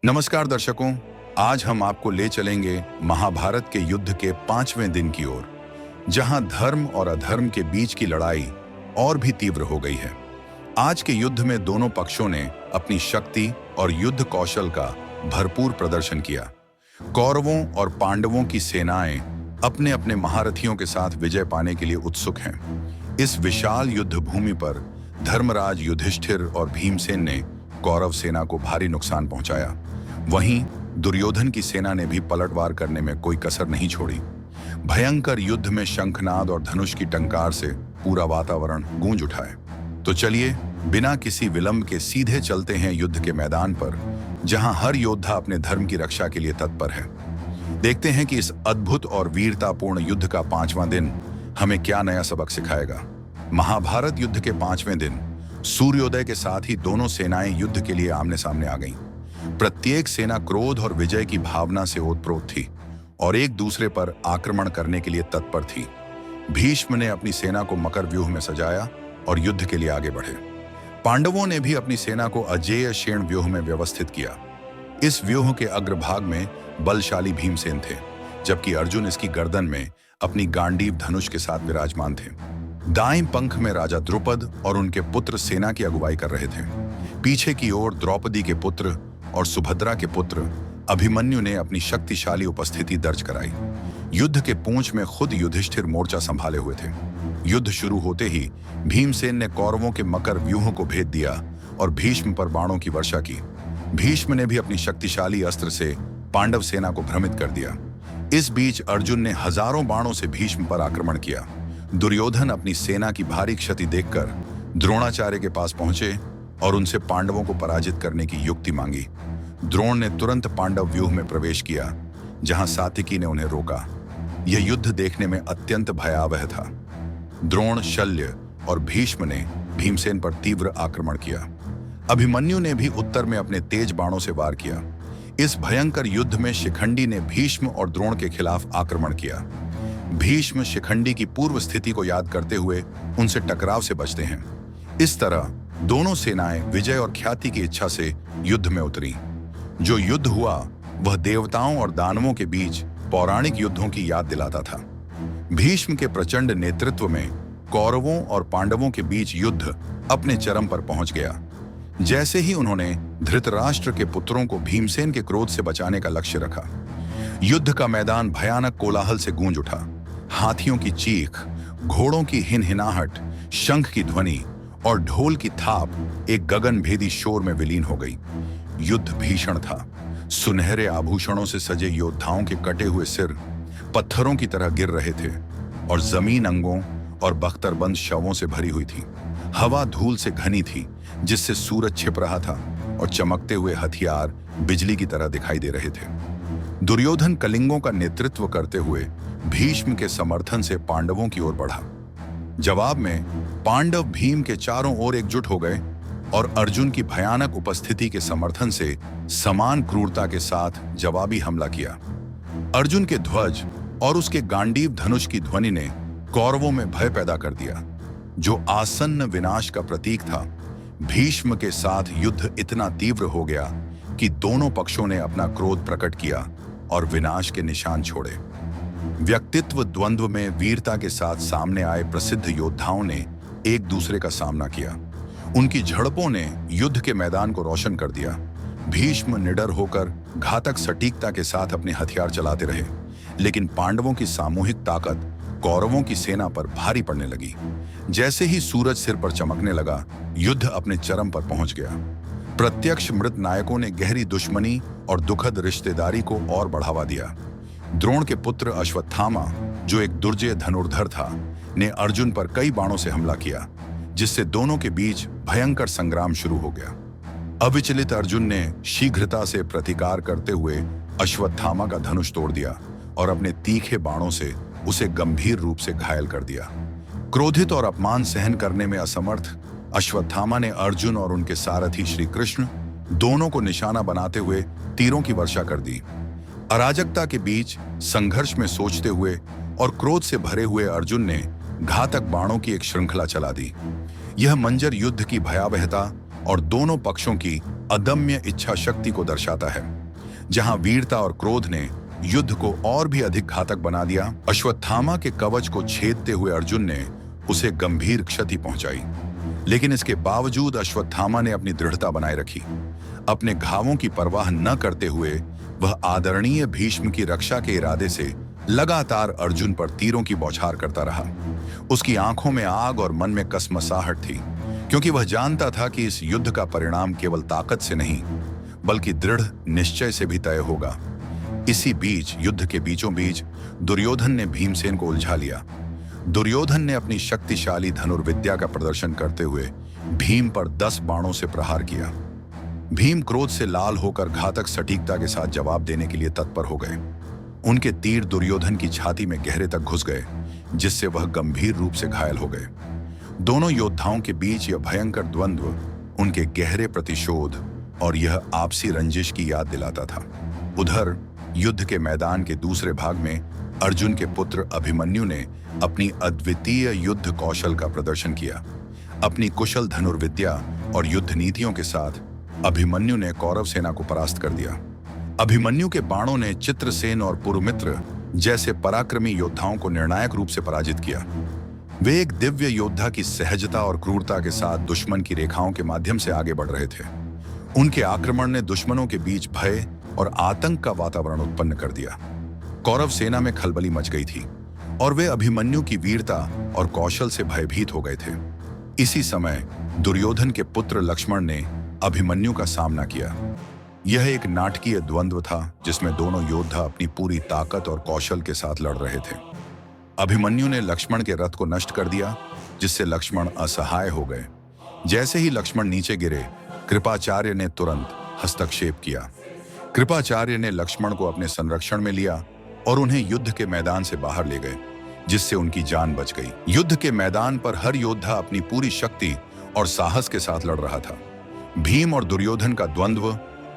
नमस्कार दर्शकों। आज हम आपको ले चलेंगे महाभारत के युद्ध के 5वें दिन की ओर, जहां धर्म और अधर्म के बीच की लड़ाई और भी तीव्र हो गई है। आज के युद्ध में दोनों पक्षों ने अपनी शक्ति और युद्ध कौशल का भरपूर प्रदर्शन किया। कौरवों और पांडवों की सेनाएं अपने अपने महारथियों के साथ विजय पाने के लिए उत्सुक हैं। इस विशाल युद्ध भूमि पर धर्मराज युधिष्ठिर और भीमसेन ने कौरव सेना को भारी नुकसान पहुंचाया। वहीं दुर्योधन की सेना ने भी पलटवार करने में कोई कसर नहीं छोड़ी। भयंकर युद्ध में शंखनाद और धनुष की टंकार से पूरा वातावरण गूंज उठा है। तो चलिए बिना किसी विलंब के सीधे चलते हैं युद्ध के मैदान पर, जहां हर योद्धा अपने धर्म की रक्षा के लिए तत्पर है। देखते हैं कि इस अद्भुत और वीरतापूर्ण युद्ध का 5वां दिन हमें क्या नया सबक सिखाएगा। महाभारत युद्ध के 5वें दिन सूर्योदय के साथ ही दोनों सेनाएं युद्ध के लिए आमने सामने आ गईं। प्रत्येक सेना क्रोध और विजय की भावना से ओतप्रोत थी और एक दूसरे पर आक्रमण करने के लिए तत्पर थी। भीष्म ने अपनी सेना को मकर व्यूह में सजाया और युद्ध के लिए आगे बढ़े। पांडवों ने भी अपनी सेना को अजेय शेण व्यूह में व्यवस्थित किया। इस व्यूह के अग्रभाग में बलशाली भीमसेन थे, जबकि अर्जुन इसकी गर्दन में अपनी गांडीव धनुष के साथ विराजमान थे। दाएं पंख में राजा द्रुपद और उनके पुत्र सेना की अगुवाई कर रहे थे। पीछे की ओर द्रौपदी के पुत्र और सुभद्रा के पुत्र अभिमन्यु ने अपनी शक्तिशाली उपस्थिति दर्ज कराई। युद्ध के पूंछ में खुद युधिष्ठिर मोर्चा संभाले हुए थे। युद्ध शुरू होते ही भीमसेन ने कौरवों के मकर व्यूह को भेद दिया और भीष्म पर बाणों की वर्षा की। भीष्म ने भी अपनी शक्तिशाली अस्त्र से पांडव सेना को भ्रमित कर दिया। इस बीच अर्जुन ने हजारों बाणों से भीष्म पर आक्रमण किया। दुर्योधन अपनी सेना की भारी क्षति देखकर द्रोणाचार्य के पास पहुंचे और उनसे पांडवों को पराजित करने की युक्ति मांगी। द्रोण ने तुरंत पांडव व्यूह में प्रवेश किया, जहां सात्विकी ने उन्हें रोका। यह युद्ध देखने में अत्यंत भयावह था। द्रोण, शल्य और भीष्म ने भीमसेन पर तीव्र आक्रमण किया। अभिमन्यु ने भी उत्तर में अपने तेज बाणों से वार किया। इस भयंकर युद्ध में शिखंडी ने भीष्म और द्रोण के खिलाफ आक्रमण किया। भीष्म शिखंडी की पूर्व स्थिति को याद करते हुए उनसे टकराव से बचते हैं। इस तरह दोनों सेनाएं विजय और ख्याति की इच्छा से युद्ध में उतरी। जो युद्ध हुआ वह देवताओं और दानवों के बीच पौराणिक युद्धों की याद दिलाता था। भीष्म के प्रचंड नेतृत्व में कौरवों और पांडवों के बीच युद्ध अपने चरम पर पहुंच गया। जैसे ही उन्होंने धृतराष्ट्र के पुत्रों को भीमसेन के क्रोध से बचाने का लक्ष्य रखा, युद्ध का मैदान भयानक कोलाहल से गूंज उठा। हाथियों की चीख, घोड़ों की हिनहिनाहट, शंख की ध्वनि और ढोल की थाप एक गगनभेदी शोर में विलीन हो गई। युद्ध भीषण था। सुनहरे आभूषणों से सजे योद्धाओं के कटे हुए सिर पत्थरों की तरह गिर रहे थे और जमीन अंगों और बख्तरबंद शवों से भरी हुई थी। हवा धूल से घनी थी, जिससे सूरज छिप रहा था और चमकते हुए हथियार बिजली की तरह दिखाई दे रहे थे। दुर्योधन कलिंगों का नेतृत्व करते हुए भीष्म के समर्थन से पांडवों की ओर बढ़ा। जवाब में पांडव भीम के चारों ओर एकजुट हो गए और अर्जुन की भयानक उपस्थिति के समर्थन से समान क्रूरता के साथ जवाबी हमला किया। अर्जुन के ध्वज और उसके गांडीव धनुष की ध्वनि ने कौरवों में भय पैदा कर दिया, जो आसन्न विनाश का प्रतीक था। भीष्म के साथ युद्ध इतना तीव्र हो गया कि दोनों पक्षों ने अपना क्रोध प्रकट किया और विनाश के निशान छोड़े। व्यक्तित्व द्वंद्व में वीरता के साथ सामने आए प्रसिद्ध योद्धाओं ने एक दूसरे का सामना किया। उनकी झड़पों ने युद्ध के मैदान को रोशन कर दिया। भीष्म निडर होकर घातक सटीकता के साथ अपने हथियार चलाते रहे, लेकिन पांडवों की सामूहिक ताकत कौरवों की सेना पर भारी पड़ने लगी। जैसे ही सूरज सिर पर चमकने लगा, युद्ध अपने चरम पर पहुंच गया। प्रत्यक्ष मृत नायकों ने गहरी दुश्मनी और दुखद रिश्तेदारी को और बढ़ावा दिया। द्रोण के पुत्र अश्वत्थामा, जो एक दुर्जय धनुर्धर था, ने अर्जुन पर कई बाणों से हमला किया, जिससे दोनों के बीच भयंकर संग्राम शुरू हो गया। अविचलित अर्जुन ने शीघ्रता से प्रतिकार करते हुए अश्वत्थामा का धनुष तोड़ दिया और अपने तीखे बाणों से उसे गंभीर रूप से घायल कर दिया। क्रोधित और अपमान सहन करने में असमर्थ अश्वत्थामा ने अर्जुन और उनके सारथी श्री कृष्ण दोनों को निशाना बनाते हुए तीरों की वर्षा कर दी। अराजकता के बीच संघर्ष में सोचते हुए और क्रोध से भरे हुए अर्जुन ने घातक बाणों की एक श्रृंखला चला दी। यह मंजर युद्ध की भयावहता और दोनों पक्षों की अदम्य इच्छा शक्ति को दर्शाता है। जहां वीरता और क्रोध ने युद्ध को और भी अधिक घातक बना दिया, अश्वत्थामा के कवच को छेदते हुए अर्जुन ने उसे गंभीर क्षति पहुंचाई। लेकिन इसके बावजूद अश्वत्थामा ने अपनी दृढ़ता बनाए रखी। अपने घावों की परवाह न करते हुए वह आदरणीय भीष्म की रक्षा के इरादे से लगातार अर्जुन पर तीरों की बौछार करता रहा। उसकी आंखों में आग और मन में कसमसाहट थी, क्योंकि वह जानता था कि इस युद्ध का परिणाम केवल ताकत से नहीं बल्कि दृढ़ निश्चय से भी तय होगा। इसी बीच युद्ध के बीचों बीच दुर्योधन ने भीमसेन को उलझा लिया। दुर्योधन ने अपनी शक्तिशाली धनुर्विद्या का प्रदर्शन करते हुए भीम पर 10 बाणों से प्रहार किया। भीम क्रोध से लाल होकर घातक सटीकता के साथ जवाब देने के लिए तत्पर हो गए। उनके तीर दुर्योधन की छाती में गहरे तक घुस गए, जिससे वह गंभीर रूप से घायल हो गए। दोनों योद्धाओं के बीच यह भयंकर द्वंद्व उनके गहरे प्रतिशोध और यह आपसी रंजिश की याद दिलाता था। उधर युद्ध के मैदान के दूसरे भाग में अर्जुन के पुत्र अभिमन्यु ने अपनी अद्वितीय युद्ध कौशल का प्रदर्शन किया। अपनी कुशल धनुर्विद्या और युद्ध नीतियों के साथ अभिमन्यु ने कौरव सेना को परास्त कर दिया। अभिमन्यु के बाणों ने चित्रसेन और पुरुमित्र जैसे पराक्रमी योद्धाओं को निर्णायक रूप से पराजित किया। वे एक दिव्य योद्धा की सहजता और क्रूरता के साथ दुश्मन की रेखाओं के माध्यम से आगे बढ़ रहे थे। उनके आक्रमण ने दुश्मनों के बीच भय और आतंक का वातावरण उत्पन्न कर दिया। कौरव सेना में खलबली मच गई थी और वे अभिमन्यु की वीरता और कौशल से भयभीत हो गए थे। इसी समय दुर्योधन के पुत्र लक्ष्मण ने अभिमन्यु का सामना किया। यह एक नाटकीय द्वंद्व था जिसमें दोनों योद्धा अपनी पूरी ताकत और कौशल के साथ लड़ रहे थे। अभिमन्यु ने लक्ष्मण के रथ को नष्ट कर दिया, जिससे लक्ष्मण असहाय हो गए। जैसे ही लक्ष्मण नीचे गिरे, कृपाचार्य ने तुरंत हस्तक्षेप किया। कृपाचार्य ने लक्ष्मण को अपने संरक्षण में लिया और उन्हें युद्ध के मैदान से बाहर ले गए, जिससे उनकी जान बच गई। युद्ध के मैदान पर हर योद्धा अपनी पूरी शक्ति और साहस के साथ लड़ रहा था। भीम और दुर्योधन का द्वंद्व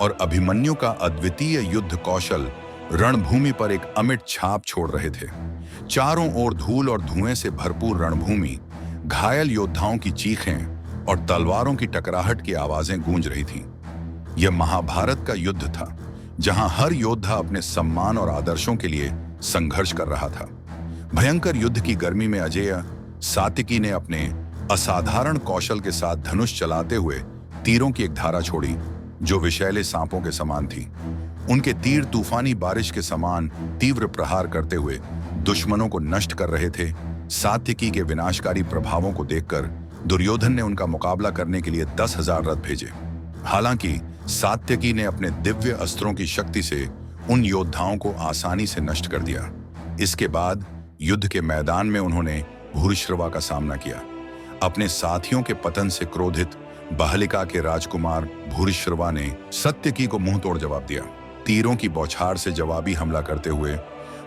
और अभिमन्यु का अद्वितीय युद्ध कौशल रणभूमि पर एक अमिट छाप छोड़ रहे थे। चारों ओर धूल और धुएं से भरपूर रणभूमि, घायल योद्धाओं की चीखें और तलवारों की टकराहट की आवाजें गूंज रही थीं। यह महाभारत का युद्ध था, जहां हर योद्धा अपने सम्मान और आदर्शों के लिए संघर्ष कर रहा था। भयंकर युद्ध की गर्मी में अजेय सात्यकी ने अपने असाधारण कौशल के साथ धनुष चलाते हुए तीरों की एक धारा छोड़ी, जो विषैले सांपों के समान थी। उनके तीर तूफानी बारिश के समान तीव्र प्रहार करते हुए दुश्मनों को नष्ट कर रहे थे। सात्यकी के विनाशकारी प्रभावों को देखकर दुर्योधन ने उनका मुकाबला करने के लिए 10,000 रथ भेजे। हालांकि सात्यकी ने अपने दिव्य अस्त्रों की शक्ति से उन योद्धाओं को आसानी से नष्ट कर दिया। इसके बाद युद्ध के मैदान में उन्होंने भूरिश्रवा का सामना किया। अपने साथियों के पतन से क्रोधित बहलिका के राजकुमार भूरिश्रवा ने सात्यकी को मुंह तोड़ जवाब दिया। तीरों की बौछार से जवाबी हमला करते हुए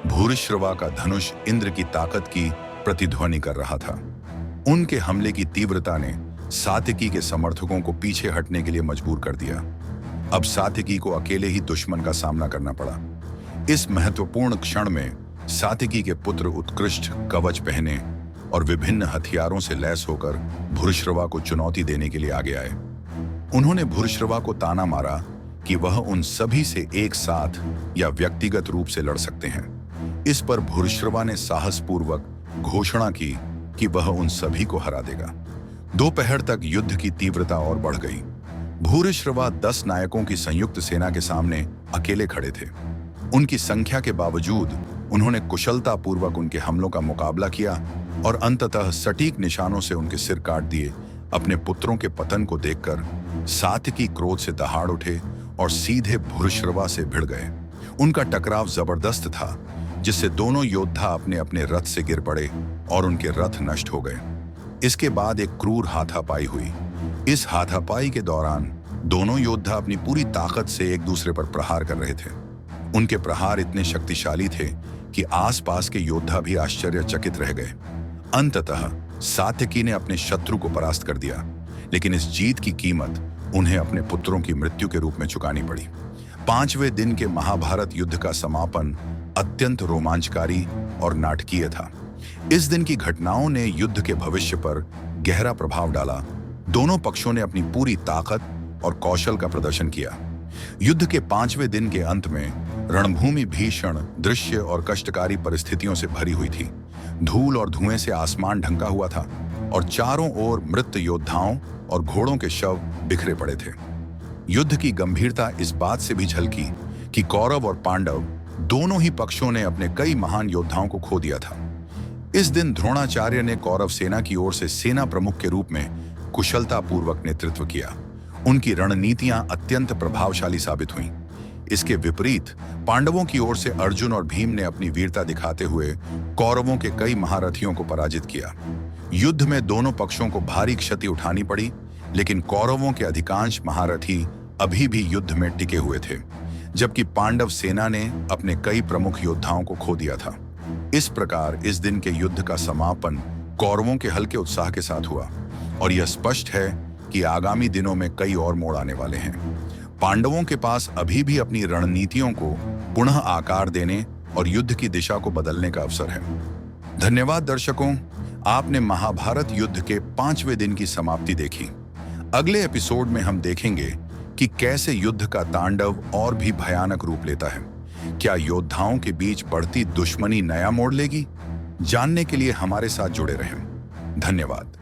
भूरिश्रवा का धनुष इंद्र की ताकत की प्रतिध्वनि कर रहा था। उनके हमले की तीव्रता ने सात्यकी के समर्थकों को पीछे हटने के लिए मजबूर कर दिया। अब सात्यकी को अकेले ही दुश्मन का सामना करना पड़ा। इस महत्वपूर्ण क्षण में सात्यकी के पुत्र उत्कृष्ट कवच पहने और विभिन्न हथियारों से लैस होकर भूरिश्रवा को चुनौती देने के लिए आगे आए। उन्होंने भूरिश्रवा को ताना मारा कि वह उन सभी से एक साथ या व्यक्तिगत रूप से लड़ सकते हैं। इस पर भूरिश्रवा ने साहसपूर्वक घोषणा की कि वह उन सभी को हरा देगा। दोपहर तक युद्ध की तीव्रता और बढ़ गई। भूरिश्रवा 10 नायकों की संयुक्त सेना के सामने अकेले खड़े थे। उनकी संख्या के बावजूद उन्होंने कुशलतापूर्वक उनके हमलों का मुकाबला किया और अंततः सटीक निशानों से उनके सिर काट दिए। अपने पुत्रों के पतन को देखकर सात्यकी क्रोध से दहाड़ उठे और सीधे भूरिश्रवा से भिड़ गए। उनका टकराव जबरदस्त था, जिससे दोनों योद्धा अपने अपने रथ से गिर पड़े और उनके रथ नष्ट हो गए। इसके बाद एक क्रूर हाथापाई हुई। इस हाथापाई के दौरान दोनों योद्धा अपनी पूरी ताकत से एक दूसरे पर प्रहार कर रहे थे। उनके प्रहार इतने शक्तिशाली थे कि आसपास के योद्धा भी आश्चर्यचकित रह गए। अंततः सात्यकी ने अपने शत्रु को परास्त कर दिया, लेकिन इस जीत की कीमत उन्हें अपने पुत्रों की मृत्यु के रूप में चुकानी पड़ी। 5वें दिन के महाभारत युद्ध का समापन अत्यंत रोमांचकारी और नाटकीय था। इस दिन की घटनाओं ने युद्ध के भविष्य पर गहरा प्रभाव डाला दोनों पक्षों ने अपनी पूरी ताकत और कौशल का प्रदर्शन किया। युद्ध के 5वें दिन के अंत में रणभूमि भीषण दृश्य और कष्टकारी परिस्थितियों से भरी हुई थी। धूल और धुएं से आसमान ढंका हुआ था और चारों ओर मृत योद्धाओं और घोड़ों के शव बिखरे पड़े थे। युद्ध की गंभीरता इस बात से भी झलकी कि कौरव और पांडव दोनों ही पक्षों ने अपने कई महान योद्धाओं को खो दिया था। इस दिन द्रोणाचार्य ने कौरव सेना की ओर से सेना प्रमुख के रूप में कुशलतापूर्वक नेतृत्व किया। उनकी रणनीतियां अत्यंत प्रभावशाली साबित हुईं। इसके विपरीत पांडवों की ओर से अर्जुन और भीम ने अपनी वीरता दिखाते हुए कौरवों के कई महारथियों को पराजित किया। युद्ध में दोनों पक्षों को भारी क्षति उठानी पड़ी, लेकिन कौरवों के अधिकांश महारथी अभी भी युद्ध में टिके हुए थे, जबकि पांडव सेना ने अपने कई प्रमुख योद्धाओं को खो दिया था। इस प्रकार इस दिन के युद्ध का समापन कौरवों के हल्के उत्साह के साथ हुआ और यह स्पष्ट है कि आगामी दिनों में कई और मोड़ आने वाले हैं। पांडवों के पास अभी भी अपनी रणनीतियों को पुनः आकार देने और युद्ध की दिशा को बदलने का अवसर है। धन्यवाद दर्शकों, आपने महाभारत युद्ध के 5वें दिन की समाप्ति देखी। अगले एपिसोड में हम देखेंगे कि कैसे युद्ध का तांडव और भी भयानक रूप लेता है। क्या योद्धाओं के बीच बढ़ती दुश्मनी नया मोड़ लेगी? जानने के लिए हमारे साथ जुड़े रहें। धन्यवाद।